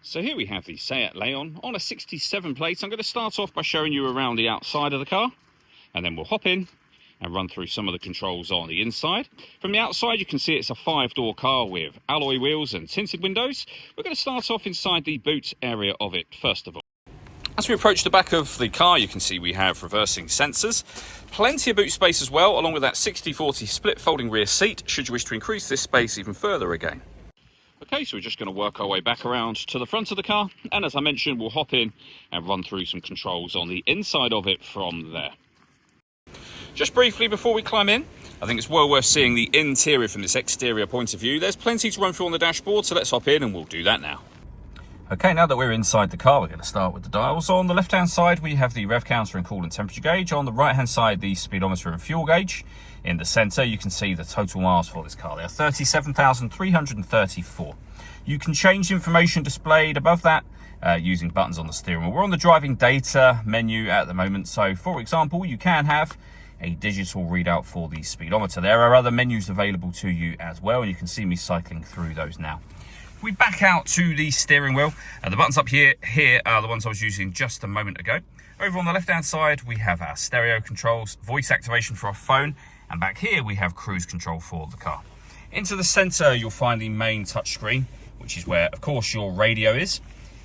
So here we have the Seat Leon on a 67 plate. I'm going to start off by showing you around the outside of the car, and then we'll hop in and run through some of the controls on the inside. From the outside, you can see it's a 5-door car with alloy wheels and tinted windows. We're going to start off inside the boot area of it first of all. As we approach the back of the car, you can see we have reversing sensors. Plenty of boot space as well, along with that 60/40 split folding rear seat, should you wish to increase this space even further again. Okay, so we're just going to work our way back around to the front of the car, and as I mentioned, we'll hop in and run through some controls on the inside of it from there. Just briefly before we climb in, I think it's well worth seeing the interior from this exterior point of view. There's plenty to run through on the dashboard, so let's hop in and we'll do that now. Okay, now that we're inside the car, we're going to start with the dials. On the left-hand side, we have the rev counter and coolant temperature gauge. On the right-hand side, the speedometer and fuel gauge. In the centre, you can see the total miles for this car. They are 37,334. You can change information displayed above that using buttons on the steering wheel. We're on the driving data menu at the moment. So, for example, you can have a digital readout for the speedometer. There are other menus available to you as well, and you can see me cycling through those now. If we back out to the steering wheel, the buttons up here are the ones I was using just a moment ago. Over on the left-hand side, we have our stereo controls, voice activation for our phone, and back here we have cruise control for the car. Into the centre, you'll find the main touchscreen, which is where, of course, your radio is.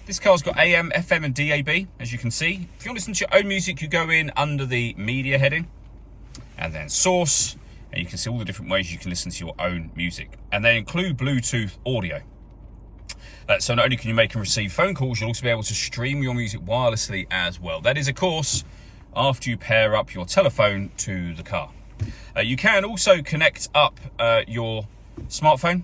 This car's got AM, FM, and DAB, as you can see. If you want to listen to your own music, you go in under the media heading, and then source, and you can see all the different ways you can listen to your own music. And they include Bluetooth audio. So not only can you make and receive phone calls, you'll also be able to stream your music wirelessly as well. That is, of course, after you pair up your telephone to the car. You can also connect up your smartphone,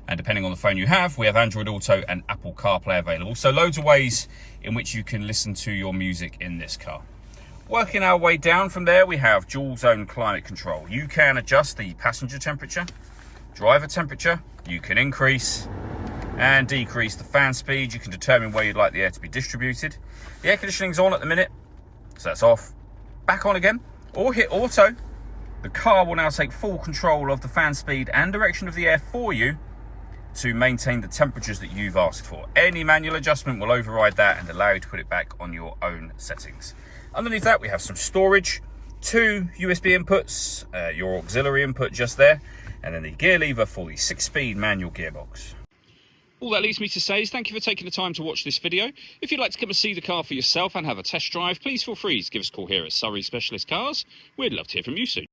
and depending on the phone you have, we have Android Auto and Apple CarPlay available. So loads of ways in which you can listen to your music in this car. Working our way down from there, we have dual zone climate control. You can adjust the passenger temperature, driver temperature. You can increase and decrease the fan speed. You can determine where you'd like the air to be distributed. The air conditioning's on at the minute, so that's off. Back on again, or hit auto. The car will now take full control of the fan speed and direction of the air for you to maintain the temperatures that you've asked for. Any manual adjustment will override that and allow you to put it back on your own settings. Underneath that, we have some storage, 2 USB inputs, your auxiliary input just there, and then the gear lever for the 6-speed manual gearbox. All that leaves me to say is thank you for taking the time to watch this video. If you'd like to come and see the car for yourself and have a test drive, please feel free to give us a call here at Surrey Specialist Cars. We'd love to hear from you soon.